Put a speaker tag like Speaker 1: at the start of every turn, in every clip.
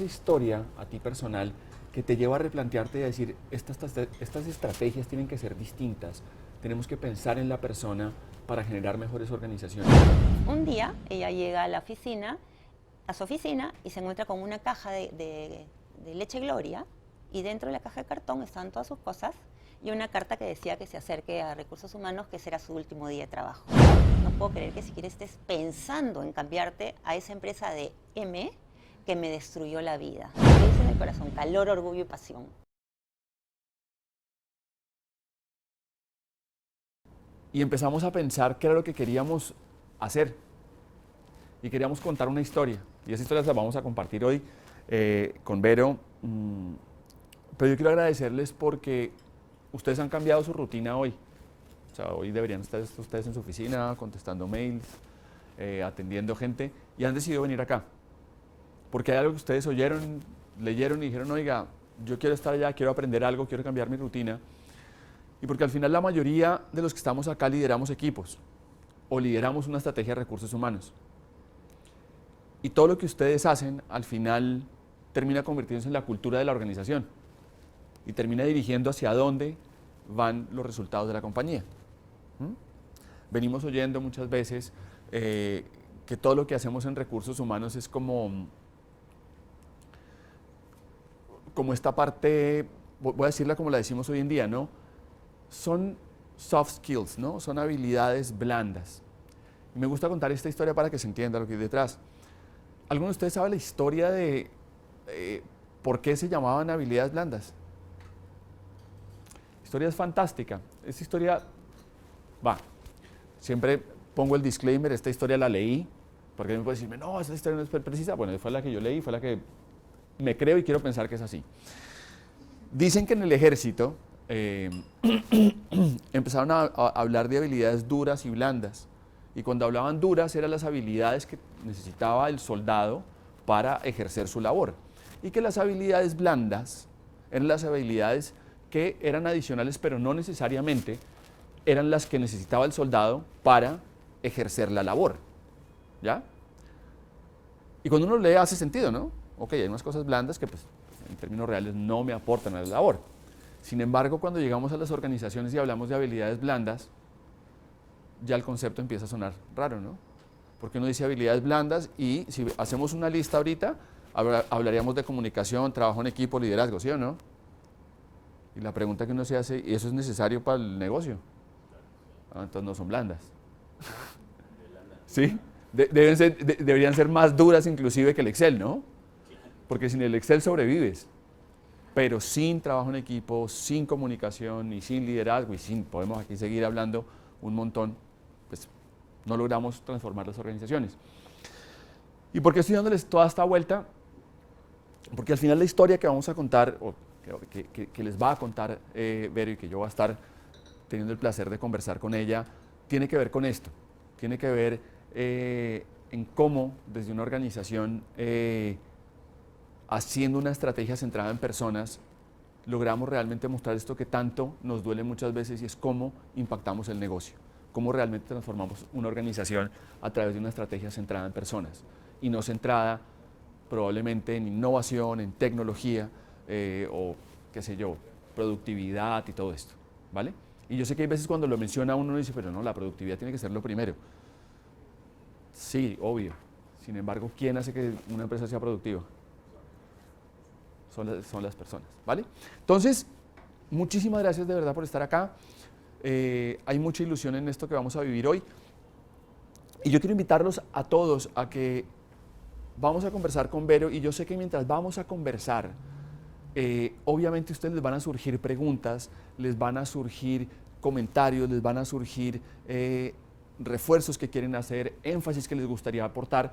Speaker 1: historia a ti personal que te lleva a replantearte y a decir, estas estrategias tienen que ser distintas, tenemos que pensar en la persona para generar mejores organizaciones?
Speaker 2: Un día ella llega a su oficina, y se encuentra con una caja de leche Gloria, y dentro de la caja de cartón estaban todas sus cosas y una carta que decía que se acerque a Recursos Humanos, que ese era su último día de trabajo. No puedo creer que siquiera estés pensando en cambiarte a esa empresa de M que me destruyó la vida. Me dice en el corazón, calor, orgullo y pasión.
Speaker 1: Y empezamos a pensar qué era lo que queríamos hacer. Y queríamos contar una historia. Y esa historia la vamos a compartir hoy con Vero. Pero yo quiero agradecerles porque ustedes han cambiado su rutina hoy. O sea, hoy deberían estar ustedes en su oficina, contestando mails, atendiendo gente, y han decidido venir acá. Porque hay algo que ustedes oyeron, leyeron y dijeron, oiga, yo quiero estar allá, quiero aprender algo, quiero cambiar mi rutina. Y porque al final la mayoría de los que estamos acá lideramos equipos o lideramos una estrategia de recursos humanos. Y todo lo que ustedes hacen al final termina convirtiéndose en la cultura de la organización y termina dirigiendo hacia dónde van los resultados de la compañía. Venimos oyendo muchas veces que todo lo que hacemos en recursos humanos es como esta parte, voy a decirla como la decimos hoy en día, ¿no? Son soft skills, ¿no? Son habilidades blandas. Y me gusta contar esta historia para que se entienda lo que hay detrás. ¿Alguno de ustedes sabe la historia de por qué se llamaban habilidades blandas? La historia es fantástica. Esta historia, siempre pongo el disclaimer, esta historia la leí, porque me puede decirme, no, esa historia no es precisa. Bueno, fue la que yo leí, fue la que me creo y quiero pensar que es así. Dicen que en el ejército empezaron a hablar de habilidades duras y blandas. Y cuando hablaban duras eran las habilidades que necesitaba el soldado para ejercer su labor. Y que las habilidades blandas eran las habilidades que eran adicionales, pero no necesariamente eran las que necesitaba el soldado para ejercer la labor. ¿Ya? Y cuando uno lee hace sentido, ¿no? Ok, hay unas cosas blandas que pues, en términos reales no me aportan a la labor. Sin embargo, cuando llegamos a las organizaciones y hablamos de habilidades blandas, ya el concepto empieza a sonar raro, ¿no? Porque uno dice habilidades blandas y si hacemos una lista ahorita, hablaríamos de comunicación, trabajo en equipo, liderazgo, ¿sí o no? Y la pregunta que uno se hace, ¿y eso es necesario para el negocio? Entonces no son blandas. ¿Sí? Deberían ser más duras inclusive que el Excel, ¿no? Porque sin el Excel sobrevives. Pero sin trabajo en equipo, sin comunicación y sin liderazgo, y podemos aquí seguir hablando un montón, pues no logramos transformar las organizaciones. ¿Y por qué estoy dándoles toda esta vuelta? Porque al final la historia que vamos a contar, o que les va a contar Vero, y que yo voy a estar teniendo el placer de conversar con ella, tiene que ver con esto. Tiene que ver en cómo desde una organización, haciendo una estrategia centrada en personas, logramos realmente mostrar esto que tanto nos duele muchas veces, y es cómo impactamos el negocio, cómo realmente transformamos una organización a través de una estrategia centrada en personas y no centrada probablemente en innovación, en tecnología o qué sé yo, productividad y todo esto, ¿vale? Y yo sé que hay veces cuando lo menciona uno dice, pero no, la productividad tiene que ser lo primero. Sí, obvio. Sin embargo, ¿quién hace que una empresa sea productiva? Son las personas, ¿vale? Entonces, muchísimas gracias de verdad por estar acá. Hay mucha ilusión en esto que vamos a vivir hoy. Y yo quiero invitarlos a todos a que vamos a conversar con Vero, y yo sé que mientras vamos a conversar, obviamente a ustedes les van a surgir preguntas, les van a surgir comentarios, les van a surgir refuerzos que quieren hacer, énfasis que les gustaría aportar.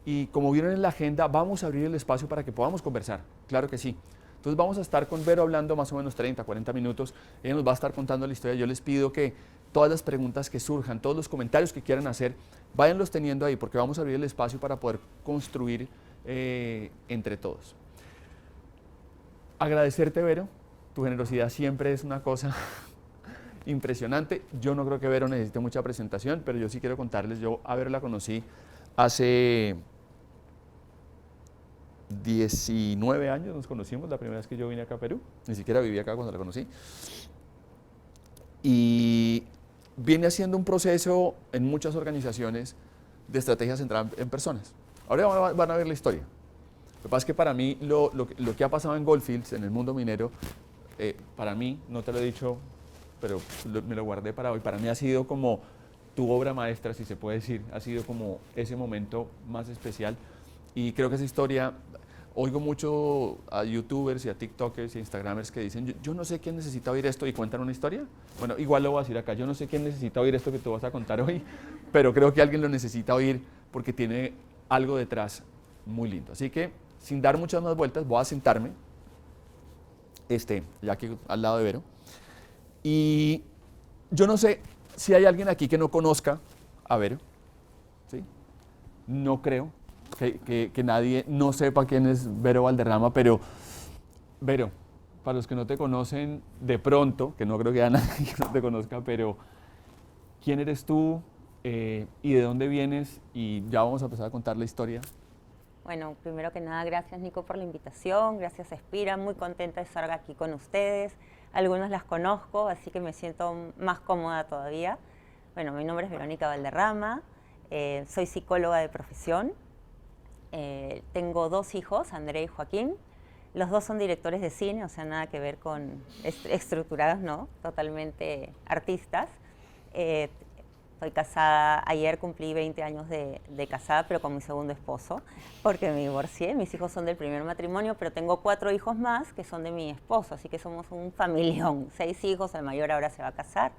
Speaker 1: Y como vieron en la agenda, vamos a abrir el espacio para que podamos conversar, claro que sí. Entonces vamos a estar con Vero hablando más o menos 30, 40 minutos. Ella nos va a estar contando la historia. Yo les pido que todas las preguntas que surjan, todos los comentarios que quieran hacer, váyanlos teniendo ahí, porque vamos a abrir el espacio para poder construir entre todos. Agradecerte, Vero. Tu generosidad siempre es una cosa impresionante. Yo no creo que Vero necesite mucha presentación, pero yo sí quiero contarles. Yo a Vero la conocí hace 19 años nos conocimos, la primera vez que yo vine acá a Perú, ni siquiera vivía acá cuando la conocí. Y viene haciendo un proceso en muchas organizaciones de estrategia centrada en personas. Ahora van a ver la historia. Lo que pasa es que para mí lo que ha pasado en Goldfields, en el mundo minero, para mí, no te lo he dicho, pero me lo guardé para hoy, para mí ha sido como tu obra maestra, si se puede decir, ha sido como ese momento más especial. Y creo que esa historia, oigo mucho a youtubers y a tiktokers y a instagramers que dicen, yo no sé quién necesita oír esto y cuentan una historia. Bueno, igual lo voy a decir acá, yo no sé quién necesita oír esto que tú vas a contar hoy, pero creo que alguien lo necesita oír porque tiene algo detrás muy lindo. Así que, sin dar muchas más vueltas, voy a sentarme, ya aquí al lado de Vero, y yo no sé si hay alguien aquí que no conozca a Vero, ¿sí? No creo que nadie no sepa quién es Vero Valderrama, pero Vero, para los que no te conocen de pronto, que no creo que haya nadie que no te conozca, pero ¿quién eres tú y de dónde vienes? Y ya vamos a empezar a contar la historia.
Speaker 2: Bueno, primero que nada, gracias Nico por la invitación, gracias Espira, muy contenta de estar aquí con ustedes. Algunos las conozco, así que me siento más cómoda todavía. Bueno, mi nombre es Verónica Valderrama, soy psicóloga de profesión, tengo 2 hijos, André y Joaquín. Los 2 son directores de cine, o sea, nada que ver con estructurados, no, totalmente artistas. Estoy casada, ayer cumplí 20 años de casada, pero con mi segundo esposo, porque me divorcié. Mis hijos son del primer matrimonio, pero tengo 4 hijos más que son de mi esposo, así que somos un familión, 6 hijos, el mayor ahora se va a casar.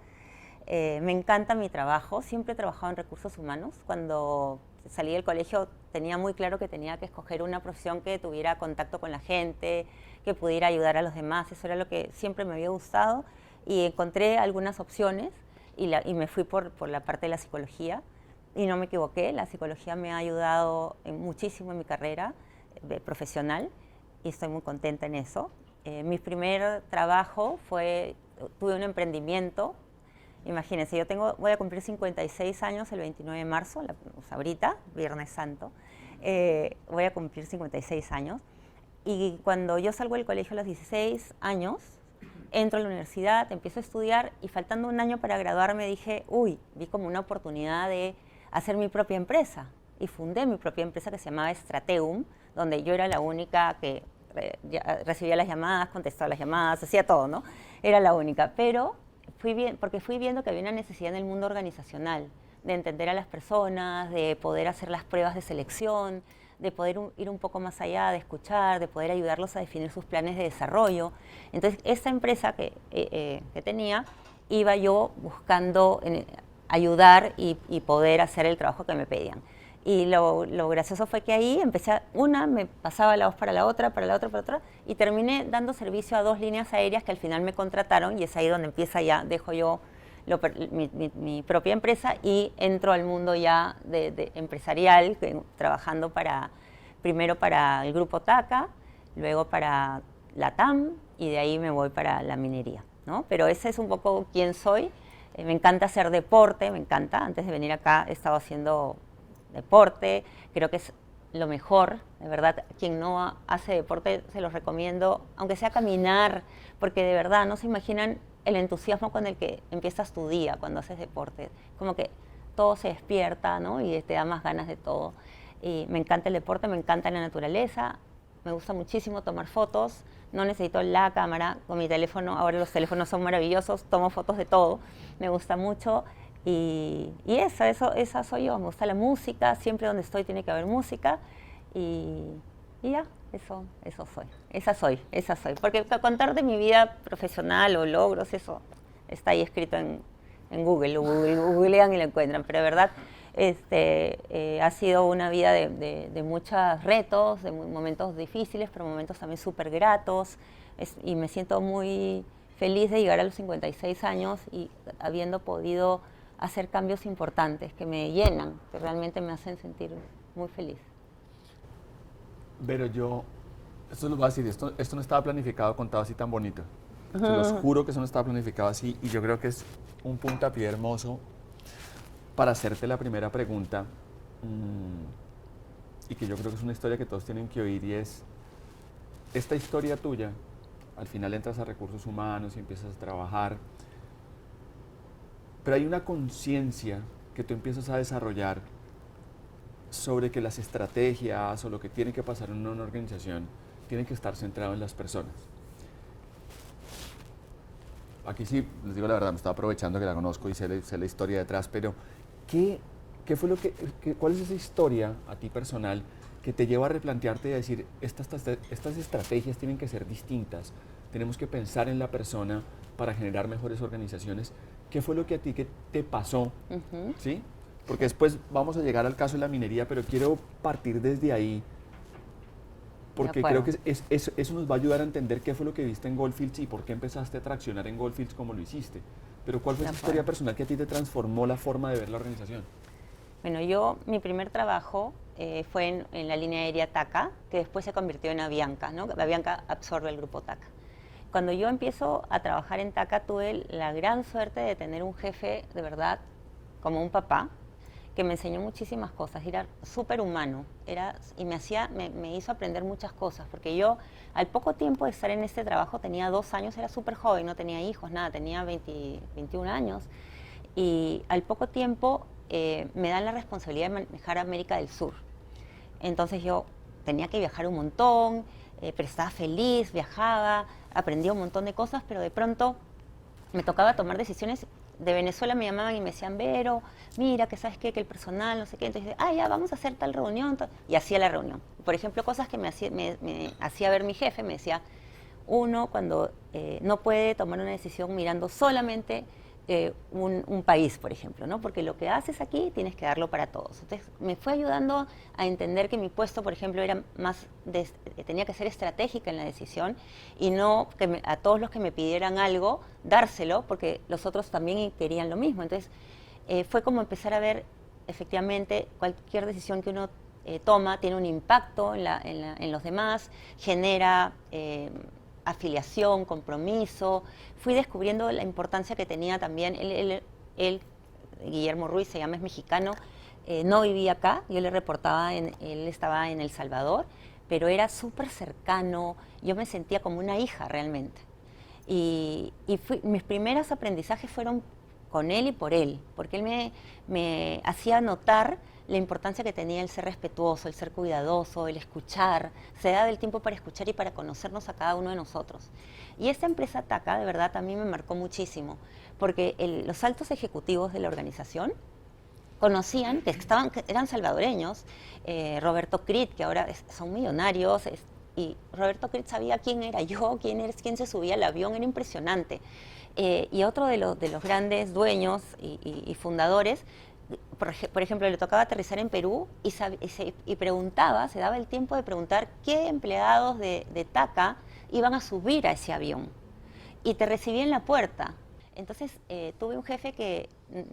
Speaker 2: Me encanta mi trabajo, siempre he trabajado en recursos humanos. Cuando salí del colegio tenía muy claro que tenía que escoger una profesión que tuviera contacto con la gente, que pudiera ayudar a los demás, eso era lo que siempre me había gustado, y encontré algunas opciones. Y me fui por la parte de la psicología y no me equivoqué, la psicología me ha ayudado muchísimo en mi carrera profesional y estoy muy contenta en eso. Mi primer trabajo tuve un emprendimiento, imagínense, voy a cumplir 56 años el 29 de marzo, o sea, ahorita, Viernes Santo, voy a cumplir 56 años y cuando yo salgo del colegio a los 16 años, entro a la universidad, empiezo a estudiar y faltando un año para graduarme dije, vi como una oportunidad de hacer mi propia empresa. Y fundé mi propia empresa que se llamaba Strateum, donde yo era la única que recibía las llamadas, contestaba las llamadas, hacía todo, ¿no? Era la única, pero porque fui viendo que había una necesidad en el mundo organizacional, de entender a las personas, de poder hacer las pruebas de selección, de poder ir un poco más allá, de escuchar, de poder ayudarlos a definir sus planes de desarrollo. Entonces, esta empresa que tenía, iba yo buscando ayudar y poder hacer el trabajo que me pedían. Y lo gracioso fue que ahí empecé, me pasaba la voz para la otra, para la otra, para la otra, y terminé dando servicio a 2 líneas aéreas que al final me contrataron, y es ahí donde dejo yo mi propia empresa y entro al mundo ya de empresarial, trabajando primero para el grupo TACA, luego para la TAM y de ahí me voy para la minería, ¿no? Pero ese es un poco quién soy. Me encanta hacer deporte, me encanta. Antes de venir acá he estado haciendo deporte, creo que es lo mejor, de verdad. Quien no hace deporte se los recomiendo, aunque sea caminar, porque de verdad no se imaginan el entusiasmo con el que empiezas tu día cuando haces deporte, como que todo se despierta, ¿no? Y te da más ganas de todo. Y me encanta el deporte, me encanta la naturaleza, me gusta muchísimo tomar fotos, no necesito la cámara, con mi teléfono, ahora los teléfonos son maravillosos, tomo fotos de todo, me gusta mucho y esa soy yo, me gusta la música, siempre donde estoy tiene que haber música y ya. Eso soy, esa soy. Porque contar de mi vida profesional o logros, eso está ahí escrito en Google, googlean y lo encuentran. Pero de verdad, ha sido una vida de muchos retos, de momentos difíciles, pero momentos también súper gratos. Y me siento muy feliz de llegar a los 56 años y habiendo podido hacer cambios importantes que me llenan, que realmente me hacen sentir muy feliz.
Speaker 1: Pero esto lo voy a decir, esto no estaba planificado, contado así tan bonito. Se los juro que eso no estaba planificado así y yo creo que es un puntapié hermoso para hacerte la primera pregunta. y que yo creo que es una historia que todos tienen que oír, y es esta historia tuya. Al final entras a recursos humanos y empiezas a trabajar, pero hay una conciencia que tú empiezas a desarrollar sobre que las estrategias o lo que tiene que pasar en una organización tiene que estar centrado en las personas. Aquí sí, les digo la verdad, me estaba aprovechando que la conozco y sé la historia detrás, pero ¿qué fue cuál es esa historia a ti personal que te lleva a replantearte y a decir, estas estrategias tienen que ser distintas, tenemos que pensar en la persona para generar mejores organizaciones? ¿Qué fue lo que a ti que te pasó? ¿Sí? Porque después vamos a llegar al caso de la minería, pero quiero partir desde ahí, porque creo que eso nos va a ayudar a entender qué fue lo que viste en Goldfields y por qué empezaste a traccionar en Goldfields como lo hiciste. Pero ¿cuál fue esa historia personal que a ti te transformó la forma de ver la organización?
Speaker 2: Bueno, mi primer trabajo fue en la línea aérea TACA, que después se convirtió en Avianca, ¿no? Avianca absorbe el grupo TACA. Cuando yo empiezo a trabajar en TACA, tuve la gran suerte de tener un jefe, de verdad, como un papá, que me enseñó muchísimas cosas. Era súper humano, y me hizo aprender muchas cosas, porque yo, al poco tiempo de estar en este trabajo, tenía 2 años, era súper joven, no tenía hijos, nada, tenía 21 años, y al poco tiempo me dan la responsabilidad de manejar América del Sur. Entonces yo tenía que viajar un montón, pero estaba feliz, viajaba, aprendía un montón de cosas, pero de pronto me tocaba tomar decisiones. De Venezuela me llamaban y me decían, Vero, mira, que sabes qué, que el personal, no sé qué. Entonces, ya, vamos a hacer tal reunión. Y hacía la reunión. Por ejemplo, cosas que me hacía ver mi jefe, me decía, uno cuando no puede tomar una decisión mirando solamente un país, por ejemplo, ¿no? Porque lo que haces aquí tienes que darlo para todos. Entonces, me fue ayudando a entender que mi puesto, por ejemplo, era tenía que ser estratégica en la decisión y no que a todos los que me pidieran algo, dárselo, porque los otros también querían lo mismo. Entonces, fue como empezar a ver, efectivamente, cualquier decisión que uno toma tiene un impacto en los demás, genera afiliación, compromiso. Fui descubriendo la importancia que tenía también. Él, Guillermo Ruiz se llama, es mexicano, no vivía acá, yo le reportaba, él estaba en El Salvador, pero era súper cercano, yo me sentía como una hija realmente. Y mis primeros aprendizajes fueron con él y por él, porque él me hacía notar la importancia que tenía el ser respetuoso, el ser cuidadoso, el escuchar. Se daba el tiempo para escuchar y para conocernos a cada uno de nosotros. Y esta empresa TACA, de verdad, a mí me marcó muchísimo, porque los altos ejecutivos de la organización conocían, que eran salvadoreños, Roberto Crit, que ahora son millonarios, y Roberto Crit sabía quién era yo, quién se subía al avión, era impresionante. Y otro de los grandes dueños y fundadores, por ejemplo, le tocaba aterrizar en Perú y preguntaba, se daba el tiempo de preguntar qué empleados de TACA iban a subir a ese avión. Y te recibía en la puerta. Entonces, tuve un jefe que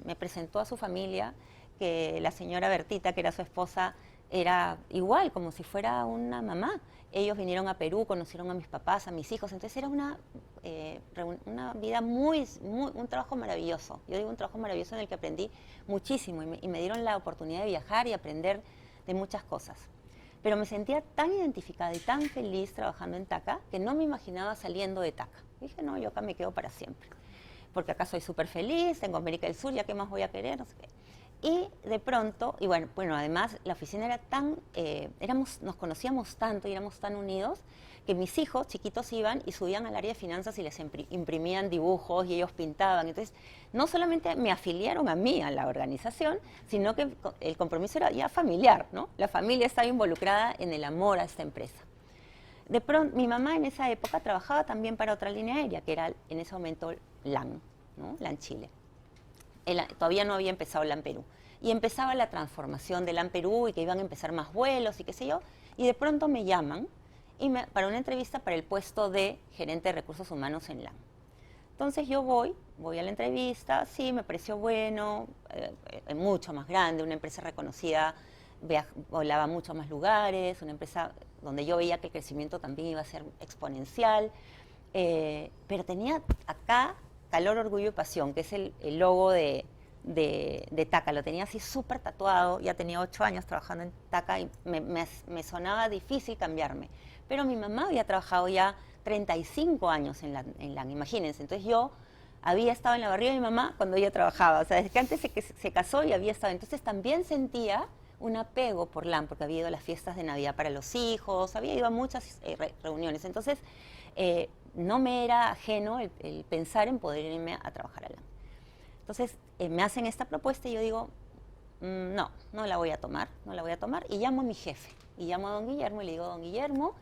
Speaker 2: me presentó a su familia, que la señora Bertita, que era su esposa, era igual, como si fuera una mamá. Ellos vinieron a Perú, conocieron a mis papás, a mis hijos. Entonces, era una vida un trabajo maravilloso. Yo digo un trabajo maravilloso en el que aprendí muchísimo y me dieron la oportunidad de viajar y aprender de muchas cosas. Pero me sentía tan identificada y tan feliz trabajando en TACA que no me imaginaba saliendo de TACA. Dije, no, yo acá me quedo para siempre. Porque acá soy súper feliz, tengo América del Sur, ¿ya qué más voy a querer? No sé qué. Y de pronto, y bueno, además la oficina era tan, nos conocíamos tanto y éramos tan unidos que mis hijos chiquitos iban y subían al área de finanzas y les imprimían dibujos y ellos pintaban. Entonces, no solamente me afiliaron a mí, a la organización, sino que el compromiso era ya familiar, ¿no? La familia estaba involucrada en el amor a esta empresa. De pronto, mi mamá en esa época trabajaba también para otra línea aérea, que era en ese momento LAN, ¿no? LAN Chile. Todavía no había empezado LAN Perú. Y empezaba la transformación de LAN Perú y que iban a empezar más vuelos y qué sé yo. Y de pronto me llaman para una entrevista para el puesto de gerente de recursos humanos en LAN. Entonces yo voy a la entrevista, sí, me pareció bueno, mucho más grande, una empresa reconocida, volaba a muchos más lugares, una empresa donde yo veía que el crecimiento también iba a ser exponencial, pero tenía acá Calor, Orgullo y Pasión, que es el logo de de Taca, lo tenía así súper tatuado, ya tenía 8 años trabajando en Taca y me sonaba difícil cambiarme. Pero mi mamá había trabajado ya 35 años en LAN, imagínense. Entonces yo había estado en la barriga de mi mamá cuando ella trabajaba, o sea, desde que antes se casó y había estado. Entonces también sentía un apego por LAN, porque había ido a las fiestas de Navidad para los hijos, había ido a muchas reuniones. Entonces no me era ajeno el pensar en poder irme a trabajar a LAN. Entonces me hacen esta propuesta y yo digo, no la voy a tomar, no la voy a tomar. Y llamo a mi jefe, y llamo a don Guillermo y le digo, don Guillermo,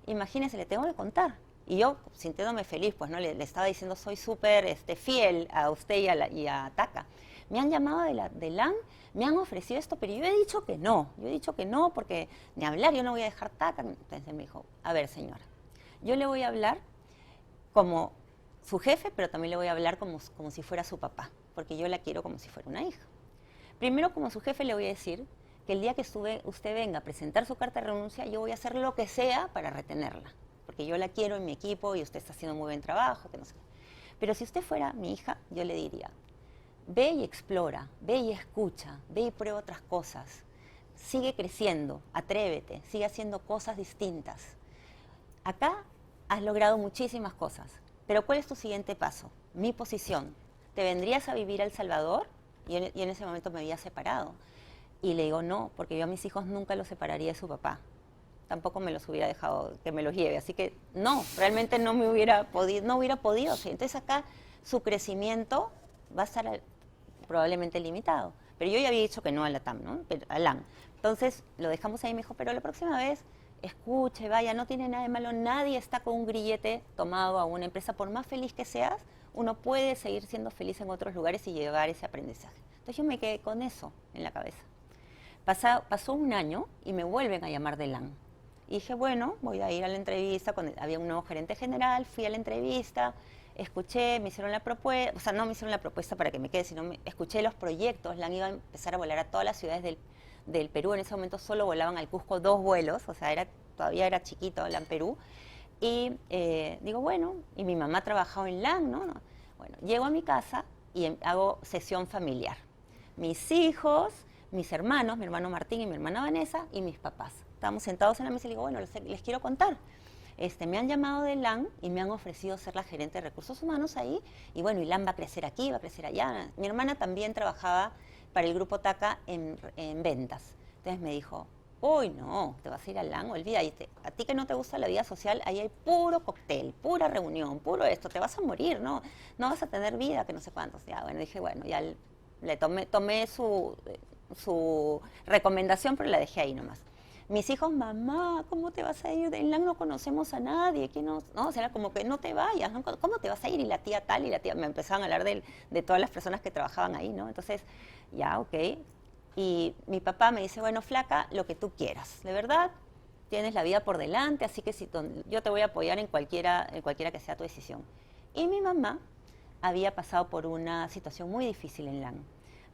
Speaker 2: imagínese, le tengo que contar. Y yo, sintiéndome feliz, pues no le estaba diciendo, soy súper fiel a usted y a Taca. Me han llamado de LAN, me han ofrecido esto, pero yo he dicho que no. Yo he dicho que no, porque ni hablar, yo no voy a dejar Taca. Entonces me dijo, a ver, señora, yo le voy a hablar como su jefe, pero también le voy a hablar como si fuera su papá, porque yo la quiero como si fuera una hija. Primero, como su jefe, le voy a decir que el día que usted venga a presentar su carta de renuncia, yo voy a hacer lo que sea para retenerla, porque yo la quiero en mi equipo y usted está haciendo muy buen trabajo, que no sé. Pero si usted fuera mi hija, yo le diría, ve y explora, ve y escucha, ve y prueba otras cosas, sigue creciendo, atrévete, sigue haciendo cosas distintas. Acá has logrado muchísimas cosas, pero ¿cuál es tu siguiente paso? Mi posición. ¿Te vendrías a vivir a El Salvador? Y en ese momento me había separado. Y le digo, no, porque yo a mis hijos nunca los separaría de su papá. Tampoco me los hubiera dejado que me los lleve. Así que no, realmente no hubiera podido. Entonces acá su crecimiento va a estar probablemente limitado. Pero yo ya había dicho que no a la TAM, ¿no? A LAN. Entonces lo dejamos ahí y me dijo, pero la próxima vez escuche, vaya, no tiene nada de malo, nadie está con un grillete tomado a una empresa, por más feliz que seas, uno puede seguir siendo feliz en otros lugares y llevar ese aprendizaje. Entonces yo me quedé con eso en la cabeza. Pasó un año y me vuelven a llamar de LAN. Y dije, bueno, voy a ir a la entrevista, cuando había un nuevo gerente general, fui a la entrevista, escuché, me hicieron la propuesta, o sea, no me hicieron la propuesta para que me quede, sino escuché los proyectos. LAN iba a empezar a volar a todas las ciudades del Perú. En ese momento solo volaban al Cusco 2 vuelos, o sea, todavía era chiquito LAN Perú. Y digo, bueno, y mi mamá trabajaba en LAN, ¿no? Bueno, llego a mi casa y hago sesión familiar. Mis hijos, mis hermanos, mi hermano Martín y mi hermana Vanessa, y mis papás. Estábamos sentados en la mesa y le digo, bueno, les quiero contar. Me han llamado de LAN y me han ofrecido ser la gerente de recursos humanos ahí. Y bueno, y LAN va a crecer aquí, va a crecer allá. Mi hermana también trabajaba para el grupo Taca en ventas. Entonces me dijo, uy, no, te vas a ir a LAN, olvídate. A ti que no te gusta la vida social, ahí hay puro cóctel, pura reunión, puro esto, te vas a morir, ¿no? No vas a tener vida, que no sé cuántos. Ya, bueno, dije, bueno, ya le tomé su recomendación, pero la dejé ahí nomás. Mis hijos, mamá, ¿cómo te vas a ir? En LAN no conocemos a nadie, no, o sea, era como que no te vayas, ¿no? ¿Cómo te vas a ir? Y la tía tal, y la tía, me empezaban a hablar de todas las personas que trabajaban ahí, ¿no? Entonces, ya, ok. Y mi papá me dice, bueno, flaca, lo que tú quieras, de verdad, tienes la vida por delante, así que yo te voy a apoyar en cualquiera que sea tu decisión. Y mi mamá había pasado por una situación muy difícil en LAN.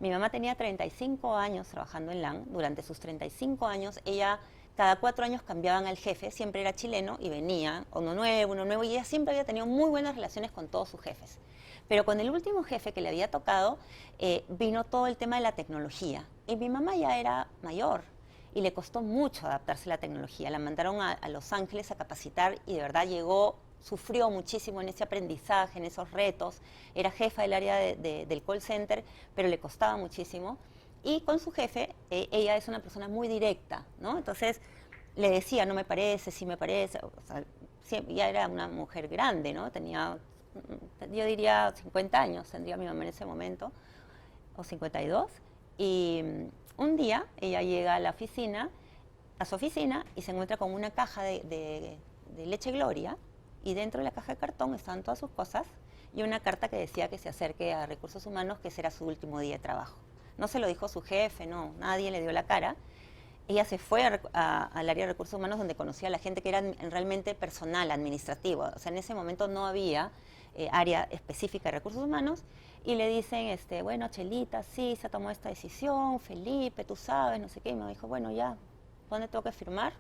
Speaker 2: Mi mamá tenía 35 años trabajando en LAN. Durante sus 35 años, ella, cada 4 años cambiaban al jefe, siempre era chileno y venía uno nuevo, y ella siempre había tenido muy buenas relaciones con todos sus jefes. Pero con el último jefe que le había tocado, vino todo el tema de la tecnología. Y mi mamá ya era mayor y le costó mucho adaptarse a la tecnología. La mandaron a Los Ángeles a capacitar y de verdad sufrió muchísimo en ese aprendizaje, en esos retos. Era jefa del área del call center, pero le costaba muchísimo. Y con su jefe, ella es una persona muy directa, ¿no? Entonces le decía, no me parece, sí me parece. O sea, ya era una mujer grande, ¿no? Tenía, yo diría, 50 años, tendría mi mamá en ese momento, o 52. Y un día ella llega a su oficina, y se encuentra con una caja de leche Gloria, y dentro de la caja de cartón estaban todas sus cosas y una carta que decía que se acerque a Recursos Humanos, que ese era su último día de trabajo. No se lo dijo su jefe, no, nadie le dio la cara. Ella se fue al área de Recursos Humanos, donde conocía a la gente que era realmente personal, administrativo. O sea, en ese momento no había área específica de Recursos Humanos, y le dicen, bueno, Chelita, sí, se tomó esta decisión, Felipe, tú sabes, no sé qué. Y me dijo, bueno, ya, ¿dónde tengo que firmar?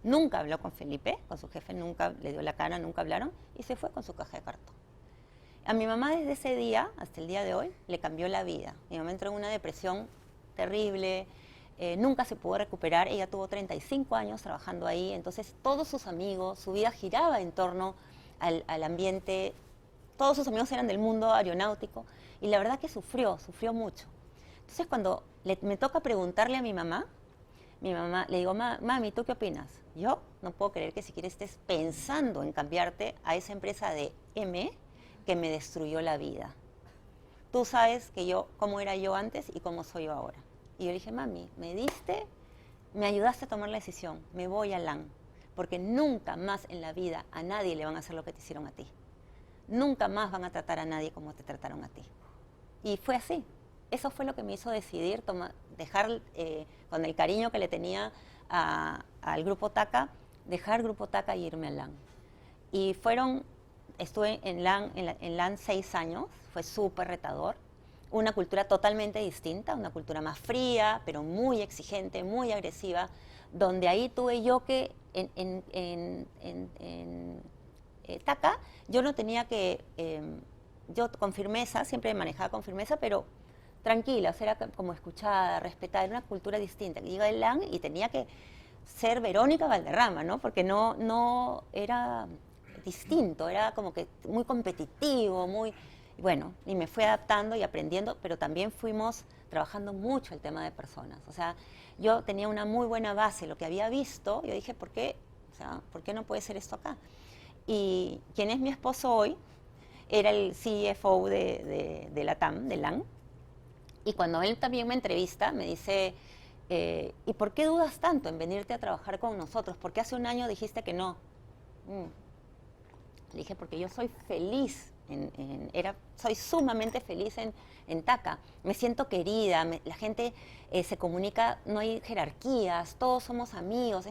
Speaker 2: Nunca habló con Felipe, con su jefe, nunca le dio la cara, nunca hablaron, y se fue con su caja de cartón. A mi mamá desde ese día, hasta el día de hoy, le cambió la vida. Mi mamá entró en una depresión terrible, nunca se pudo recuperar. Ella tuvo 35 años trabajando ahí, entonces todos sus amigos, su vida giraba en torno al ambiente. Todos sus amigos eran del mundo aeronáutico y la verdad que sufrió mucho. Entonces cuando me toca preguntarle a mi mamá, le digo, mami, ¿tú qué opinas? Yo no puedo creer que siquiera estés pensando en cambiarte a esa empresa de M que me destruyó la vida. Tú sabes que cómo era yo antes y cómo soy yo ahora. Y yo le dije, mami, me ayudaste a tomar la decisión, me voy a LAN, porque nunca más en la vida a nadie le van a hacer lo que te hicieron a ti. Nunca más van a tratar a nadie como te trataron a ti. Y fue así. Eso fue lo que me hizo decidir dejar, con el cariño que le tenía al Grupo TACA, dejar Grupo TACA y irme a LAN. Y estuve en LAN 6 años, fue súper retador. Una cultura totalmente distinta, una cultura más fría, pero muy exigente, muy agresiva, donde ahí tuve yo que, TACA, yo no tenía que, yo con firmeza, siempre manejaba con firmeza, pero tranquila, o sea, era como escuchada, respetada, era una cultura distinta. Iba a LAN y tenía que ser Verónica Valderrama, ¿no? Porque no era distinto, era como que muy competitivo, bueno, y me fui adaptando y aprendiendo, pero también fuimos trabajando mucho el tema de personas. O sea, yo tenía una muy buena base, lo que había visto, yo dije, ¿por qué no puede ser esto acá? Y quien es mi esposo hoy era el CFO de LATAM, de LAN, y cuando él también me entrevista, me dice, ¿y por qué dudas tanto en venirte a trabajar con nosotros? ¿Por qué hace un año dijiste que no? Le dije, porque yo soy feliz, soy sumamente feliz en TACA. Me siento querida, la gente se comunica, no hay jerarquías, todos somos amigos.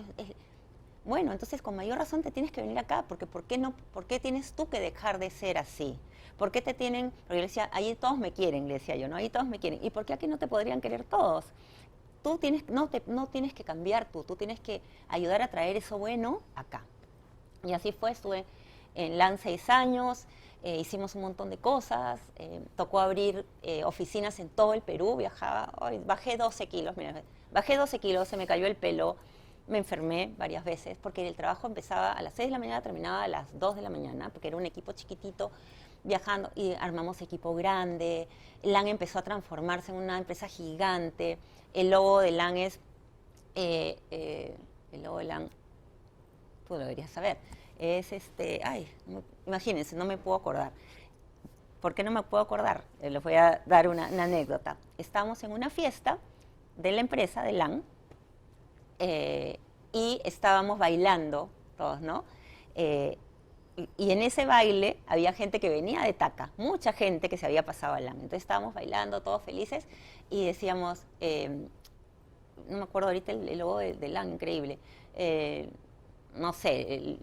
Speaker 2: Bueno, entonces con mayor razón te tienes que venir acá, porque ¿por qué tienes tú que dejar de ser así? ¿Por qué te tienen? Porque yo le decía, ahí todos me quieren, le decía yo, ¿no? Ahí todos me quieren. ¿Y por qué aquí no te podrían querer todos? Tú no tienes que cambiar tú tienes que ayudar a traer eso bueno acá. Y así fue, estuve en LAN 6 años, hicimos un montón de cosas, tocó abrir oficinas en todo el Perú, bajé 12 kilos, mira, bajé 12 kilos, se me cayó el pelo, me enfermé varias veces, porque el trabajo empezaba a las 6 de la mañana, terminaba a las 2 de la mañana, porque era un equipo chiquitito, viajando, y armamos equipo grande. LAN empezó a transformarse en una empresa gigante. El logo de LAN es, el logo de LAN, tú lo deberías saber, es imagínense, no me puedo acordar. ¿Por qué no me puedo acordar? Les voy a dar una anécdota. Estábamos en una fiesta de la empresa de LAN, y estábamos bailando todos, ¿no? Y en ese baile había gente que venía de TACA, mucha gente que se había pasado a LAN. Entonces estábamos bailando todos felices y decíamos, no me acuerdo ahorita el logo de LAN, increíble, no sé,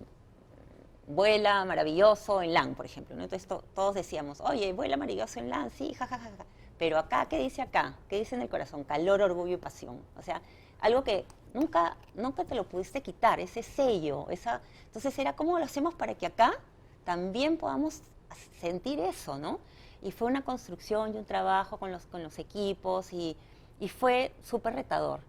Speaker 2: vuela maravilloso en LAN, por ejemplo, ¿no? Entonces todos decíamos, oye, vuela maravilloso en LAN, sí, jajaja. Pero acá, ¿qué dice acá? ¿Qué dice en el corazón? Calor, orgullo y pasión. O sea, algo que nunca te lo pudiste quitar, ese sello. Entonces era, ¿cómo lo hacemos para que acá también podamos sentir eso, ¿no? Y fue una construcción y un trabajo con los equipos y fue súper retador.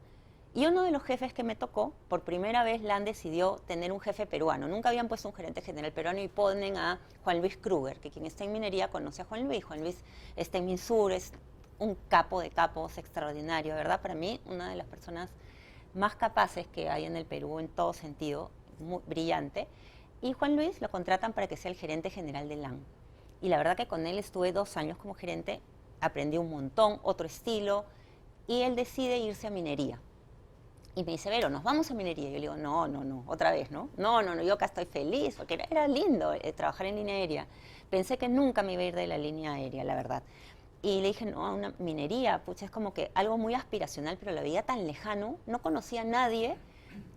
Speaker 2: Y uno de los jefes que me tocó, por primera vez LAN decidió tener un jefe peruano. Nunca habían puesto un gerente general peruano y ponen a Juan Luis Kruger, que quien está en minería conoce a Juan Luis. Juan Luis está en Minsur, es un capo de capos extraordinario, ¿verdad? Para mí, una de las personas más capaces que hay en el Perú en todo sentido, muy brillante. Y Juan Luis lo contratan para que sea el gerente general de LAN. Y la verdad que con él estuve 2 años como gerente, aprendí un montón, otro estilo, y él decide irse a minería. Y me dice, Vero, ¿nos vamos a minería? Y yo le digo, no, otra vez, ¿no? No, yo acá estoy feliz, porque era lindo trabajar en línea aérea. Pensé que nunca me iba a ir de la línea aérea, la verdad. Y le dije, no, una minería, pucha, es como que algo muy aspiracional, pero la veía tan lejano, no conocía a nadie,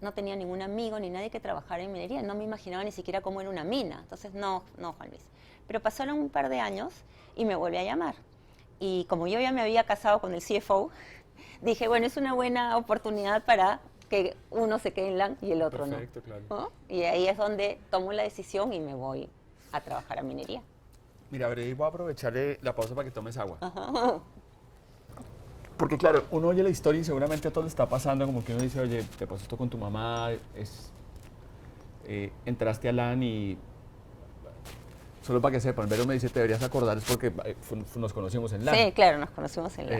Speaker 2: no tenía ningún amigo ni nadie que trabajara en minería, no me imaginaba ni siquiera cómo era una mina. Entonces, no, Juan Luis. Pero pasaron un par de años y me volvió a llamar. Y como yo ya me había casado con el CFO, dije, bueno, es una buena oportunidad para que uno se quede en LAN y el otro
Speaker 3: Perfecto,
Speaker 2: no.
Speaker 3: Claro.
Speaker 2: ¿No? Y ahí es donde tomo la decisión y me voy a trabajar a minería.
Speaker 1: Mira, a ver, ahí voy a aprovechar la pausa para que tomes agua.
Speaker 2: Ajá.
Speaker 1: Porque claro, uno oye la historia y seguramente a todos le está pasando, como que uno dice, oye, te pasó esto con tu mamá, entraste a LAN y solo para que sepan, Vero me dice, te deberías acordar, es porque nos conocimos en LAN.
Speaker 2: Sí, claro, nos conocimos en LAN.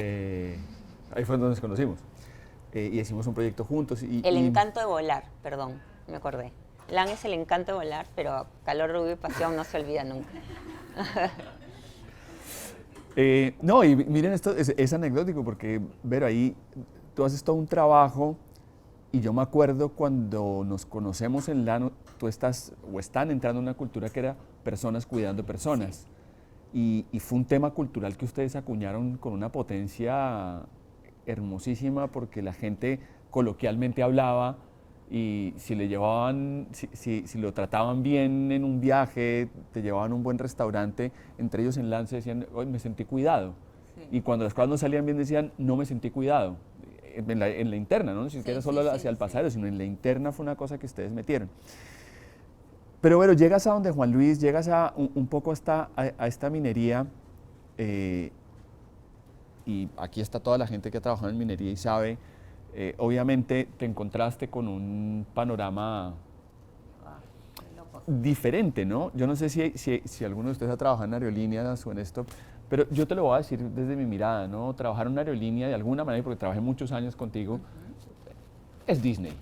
Speaker 1: Ahí fue donde nos conocimos. Y hicimos un proyecto juntos.
Speaker 2: El encanto de volar, perdón, me acordé. LAN es el encanto de volar, pero calor, rubio y pasión no se olvida nunca.
Speaker 1: No, y miren, esto es anecdótico porque, Vero, ahí tú haces todo un trabajo y yo me acuerdo cuando nos conocemos en LAN, tú estás o están entrando en una cultura que era personas cuidando personas. Y fue un tema cultural que ustedes acuñaron con una potencia hermosísima porque la gente coloquialmente hablaba y si le llevaban, si lo trataban bien en un viaje, te llevaban a un buen restaurante, entre ellos en Lance decían, hoy me sentí cuidado. Sí. Y cuando las cosas no salían bien decían, no me sentí cuidado. En la interna, ¿no? Ni siquiera solo hacia el pasajero, sino en la interna fue una cosa que ustedes metieron. Pero bueno, llegas a donde Juan Luis, llegas a un poco a esta minería, y aquí está toda la gente que ha trabajado en minería y sabe, obviamente te encontraste con un panorama diferente, ¿no? Yo no sé si alguno de ustedes ha trabajado en aerolíneas o en esto, pero yo te lo voy a decir desde mi mirada, ¿no? Trabajar en una aerolínea de alguna manera, porque trabajé muchos años contigo, es Disney.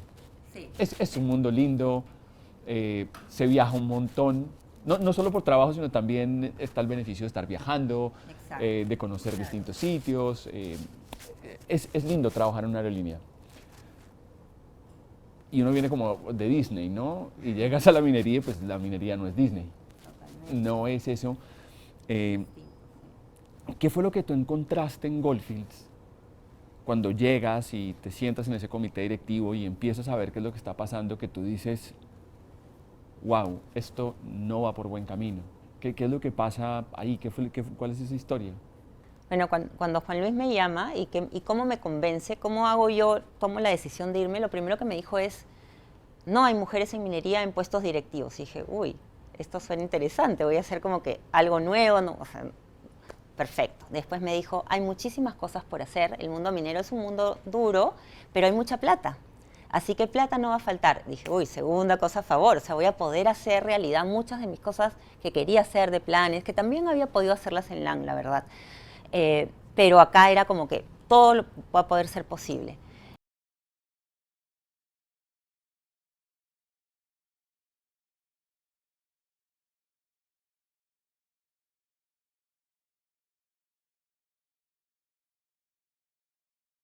Speaker 1: Sí. Es un mundo lindo, se viaja un montón, no solo por trabajo, sino también está el beneficio de estar viajando, de conocer distintos sitios. Es lindo trabajar en una aerolínea. Y uno viene como de Disney, ¿no? Y llegas a la minería y pues la minería no es Disney. No es eso. ¿Qué fue lo que tú encontraste en Goldfields cuando llegas y te sientas en ese comité directivo y empiezas a ver qué es lo que está pasando, que tú dices, wow, esto no va por buen camino? ¿Qué es lo que pasa ahí? ¿Cuál es esa historia?
Speaker 2: Bueno, cuando Juan Luis me llama y cómo me convence, cómo hago yo, tomo la decisión de irme, lo primero que me dijo es, no hay mujeres en minería en puestos directivos. Y dije, uy, esto suena interesante, voy a hacer como que algo nuevo, ¿no? O sea, perfecto. Después me dijo, hay muchísimas cosas por hacer, el mundo minero es un mundo duro, pero hay mucha plata. Así que plata no va a faltar. Dije, uy, segunda cosa a favor, o sea, voy a poder hacer realidad muchas de mis cosas que quería hacer de planes, que también había podido hacerlas en LAN, la verdad. Pero acá era como que todo va a poder ser posible.